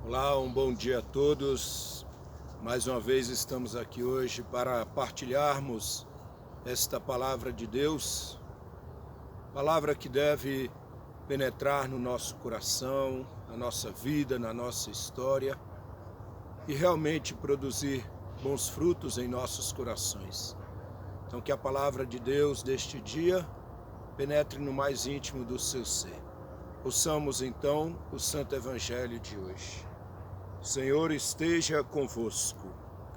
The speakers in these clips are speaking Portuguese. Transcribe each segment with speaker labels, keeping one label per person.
Speaker 1: Olá, um bom dia a todos. Mais uma vez estamos aqui hoje para partilharmos esta palavra de Deus, palavra que deve penetrar no nosso coração, na nossa vida, na nossa história e realmente produzir bons frutos em nossos corações. Então que a palavra de Deus deste dia penetre no mais íntimo do seu ser. Ouçamos então o Santo Evangelho de hoje. O Senhor esteja convosco,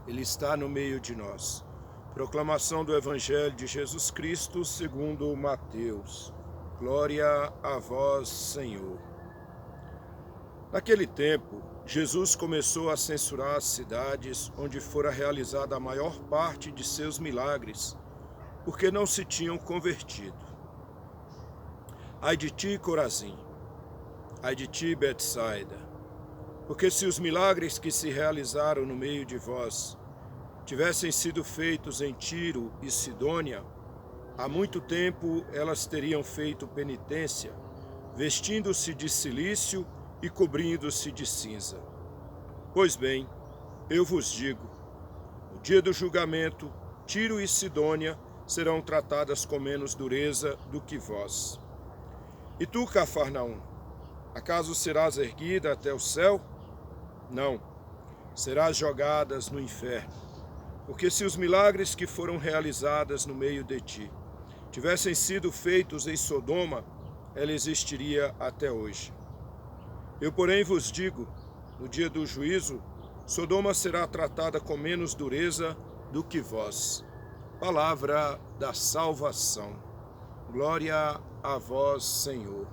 Speaker 1: Ele está no meio de nós. Proclamação do Evangelho de Jesus Cristo segundo Mateus. Glória a vós, Senhor. Naquele tempo, Jesus começou a censurar as cidades onde fora realizada a maior parte de seus milagres, porque não se tinham convertido. Ai de ti, Corazim! Ai de ti, Betsaida! Porque se os milagres que se realizaram no meio de vós tivessem sido feitos em Tiro e Sidônia, há muito tempo elas teriam feito penitência, vestindo-se de cilício e cobrindo-se de cinza. Pois bem, eu vos digo, no dia do julgamento, Tiro e Sidônia serão tratadas com menos dureza do que vós. E tu, Cafarnaum, acaso serás erguida até o céu? Não, serás jogadas no inferno, porque se os milagres que foram realizados no meio de ti tivessem sido feitos em Sodoma, ela existiria até hoje. Eu, porém, vos digo, no dia do juízo, Sodoma será tratada com menos dureza do que vós. Palavra da salvação. Glória a vós, Senhor.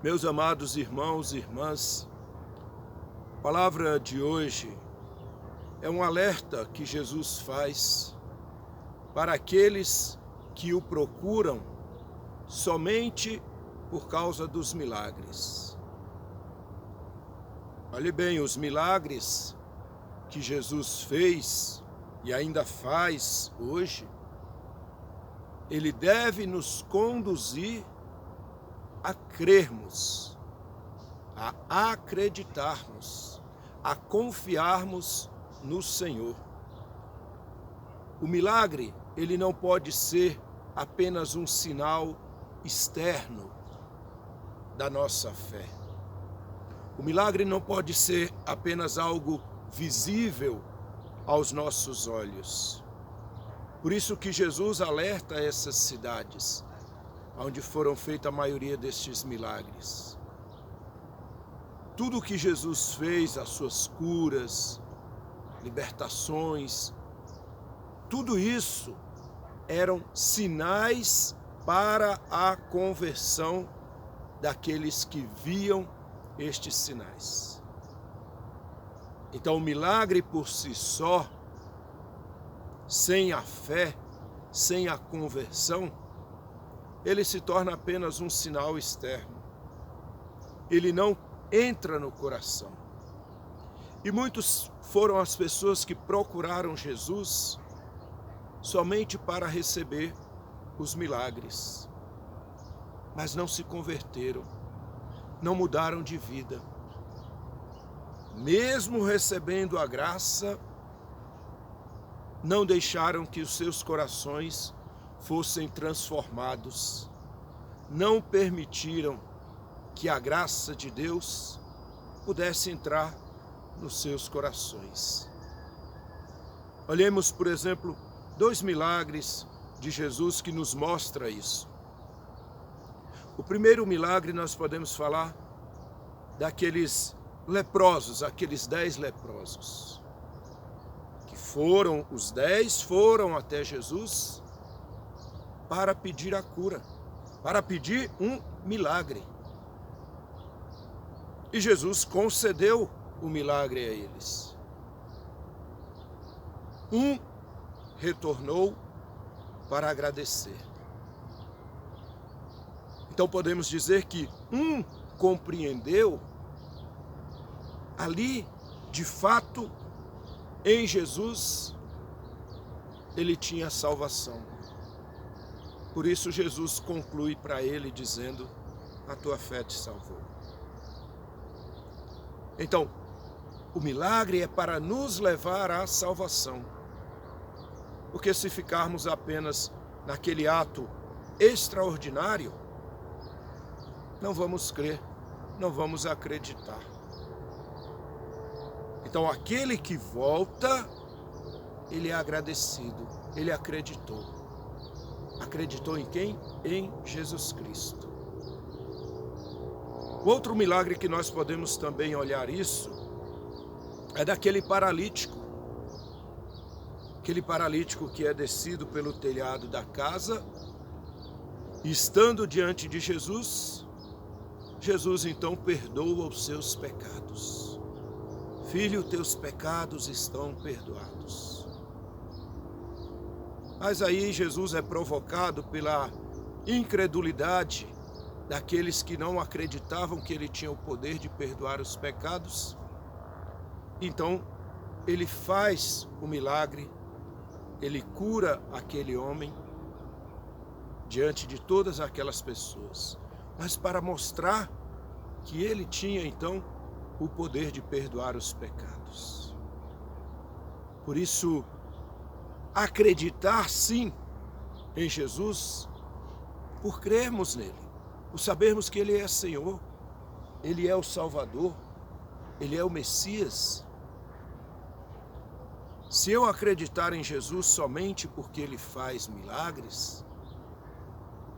Speaker 1: Meus amados irmãos e irmãs, a palavra de hoje é um alerta que Jesus faz para aqueles que o procuram somente por causa dos milagres. Olhe bem, os milagres que Jesus fez e ainda faz hoje, ele deve nos conduzir a crermos, a acreditarmos, a confiarmos no Senhor. O milagre, ele não pode ser apenas um sinal externo da nossa fé. O milagre não pode ser apenas algo visível aos nossos olhos. Por isso que Jesus alerta essas cidades, onde foram feitas a maioria destes milagres. Tudo o que Jesus fez, as suas curas, libertações, tudo isso eram sinais para a conversão daqueles que viam estes sinais. Então, o milagre por si só, sem a fé, sem a conversão, ele se torna apenas um sinal externo. Ele não entra no coração. E muitos foram as pessoas que procuraram Jesus somente para receber os milagres, mas não se converteram, não mudaram de vida. Mesmo recebendo a graça, não deixaram que os seus corações fossem transformados, não permitiram que a graça de Deus pudesse entrar nos seus corações. Olhemos, por exemplo, 2 milagres de Jesus que nos mostra isso. O primeiro milagre nós podemos falar daqueles leprosos, aqueles 10 leprosos, que os 10 foram até Jesus para pedir a cura, para pedir um milagre. E Jesus concedeu o milagre a eles. Um retornou para agradecer. Então podemos dizer que um compreendeu ali, de fato, em Jesus, ele tinha salvação. Por isso Jesus conclui para ele dizendo: a tua fé te salvou. Então, o milagre é para nos levar à salvação. Porque se ficarmos apenas naquele ato extraordinário, não vamos crer, não vamos acreditar. Então, aquele que volta, ele é agradecido, ele acreditou. Acreditou em quem? Em Jesus Cristo. Outro milagre que nós podemos também olhar isso é daquele paralítico. Aquele paralítico que é descido pelo telhado da casa, e estando diante de Jesus, Jesus então perdoa os seus pecados. Filho, teus pecados estão perdoados. Mas aí Jesus é provocado pela incredulidade daqueles que não acreditavam que ele tinha o poder de perdoar os pecados. Então, ele faz o milagre, ele cura aquele homem diante de todas aquelas pessoas, mas para mostrar que ele tinha então o poder de perdoar os pecados. Por isso, acreditar sim em Jesus, por crermos nele, por sabermos que ele é Senhor, ele é o Salvador, ele é o Messias. Se eu acreditar em Jesus somente porque ele faz milagres,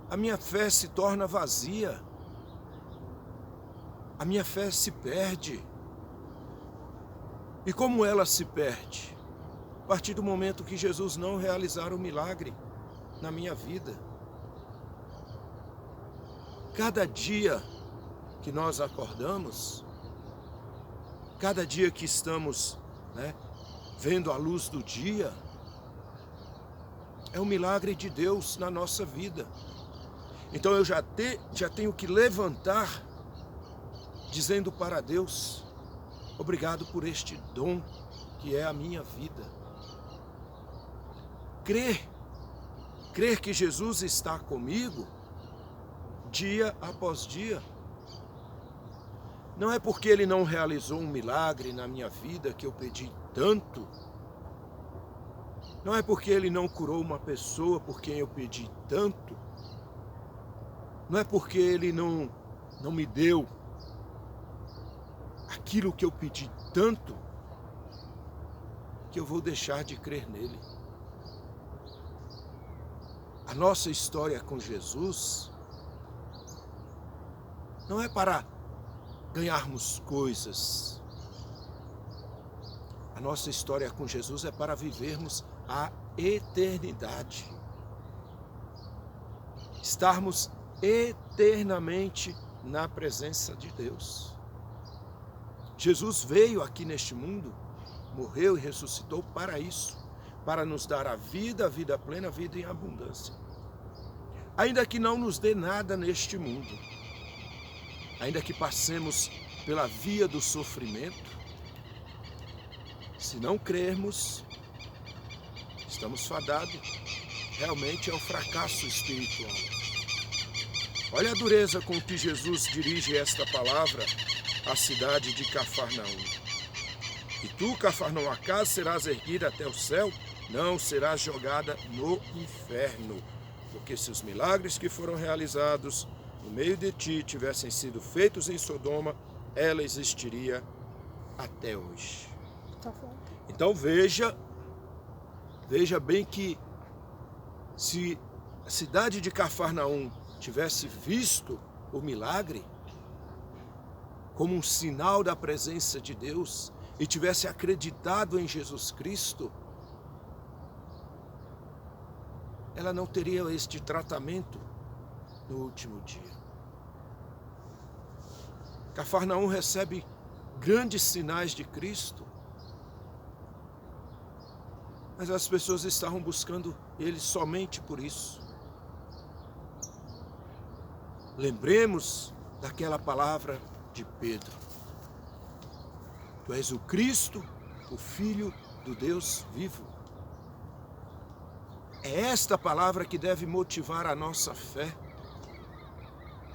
Speaker 1: a minha fé se torna vazia, a minha fé se perde. E como ela se perde? A partir do momento que Jesus não realizar o milagre na minha vida. Cada dia que nós acordamos, cada dia que estamos, vendo a luz do dia, é um milagre de Deus na nossa vida. Então eu já tenho que levantar dizendo para Deus, obrigado por este dom que é a minha vida. Crer que Jesus está comigo dia após dia. Não é porque ele não realizou um milagre na minha vida que eu pedi tanto. Não é porque ele não curou uma pessoa por quem eu pedi tanto. Não é porque ele não me deu aquilo que eu pedi tanto que eu vou deixar de crer nele. A nossa história com Jesus não é para ganharmos coisas. A nossa história com Jesus é para vivermos a eternidade. Estarmos eternamente na presença de Deus. Jesus veio aqui neste mundo, morreu e ressuscitou para isso, para nos dar a vida plena, a vida em abundância. Ainda que não nos dê nada neste mundo, ainda que passemos pela via do sofrimento, se não crermos, estamos fadados realmente ao fracasso espiritual. Olha a dureza com que Jesus dirige esta palavra à cidade de Cafarnaum. E tu, Cafarnaum, acaso serás erguida até o céu? Não, serás jogada no inferno. Porque se os milagres que foram realizados no meio de ti tivessem sido feitos em Sodoma, ela existiria até hoje. Então veja bem que se a cidade de Cafarnaum tivesse visto o milagre como um sinal da presença de Deus e tivesse acreditado em Jesus Cristo, ela não teria este tratamento no último dia. Cafarnaum recebe grandes sinais de Cristo, mas as pessoas estavam buscando ele somente por isso. Lembremos daquela palavra de Pedro: tu és o Cristo, o Filho do Deus vivo. É esta palavra que deve motivar a nossa fé.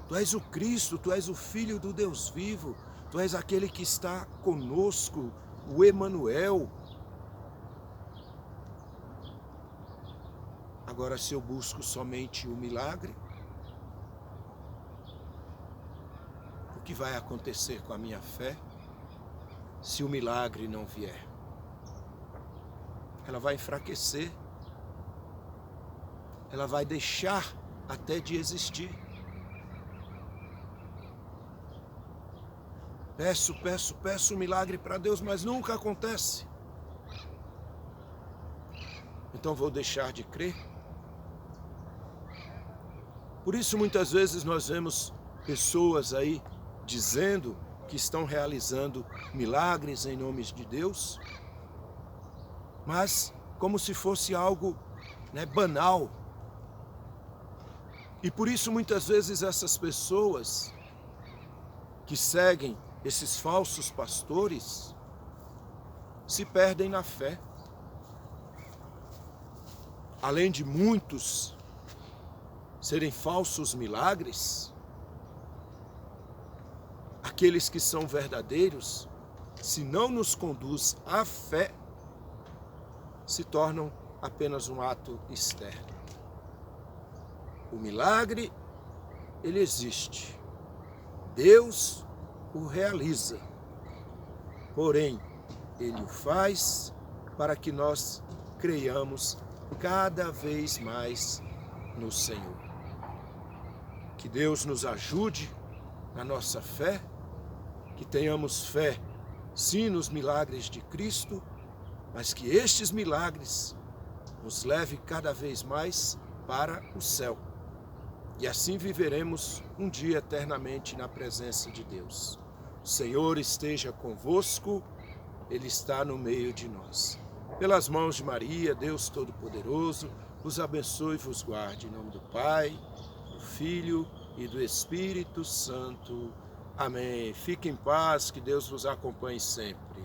Speaker 1: Tu és o Cristo, tu és o Filho do Deus vivo, Tu és aquele que está conosco, o Emanuel. Agora, se eu busco somente o milagre, o que vai acontecer com a minha fé se o milagre não vier? Ela vai enfraquecer. Ela vai deixar até de existir. Peço um milagre para Deus, mas nunca acontece. Então vou deixar de crer? Por isso muitas vezes nós vemos pessoas aí dizendo que estão realizando milagres em nome de Deus, mas como se fosse algo, banal. E por isso muitas vezes essas pessoas que seguem esses falsos pastores se perdem na fé. Além de muitos serem falsos milagres, aqueles que são verdadeiros, se não nos conduz à fé, se tornam apenas um ato externo. O milagre, ele existe. Deus o realiza. Porém, ele o faz para que nós creiamos cada vez mais no Senhor. Que Deus nos ajude na nossa fé, que tenhamos fé, sim, nos milagres de Cristo, mas que estes milagres nos levem cada vez mais para o céu. E assim viveremos um dia eternamente na presença de Deus. O Senhor esteja convosco, Ele está no meio de nós. Pelas mãos de Maria, Deus Todo-Poderoso, vos abençoe e vos guarde. Em nome do Pai, do Filho e do Espírito Santo. Amém. Fique em paz, que Deus vos acompanhe sempre.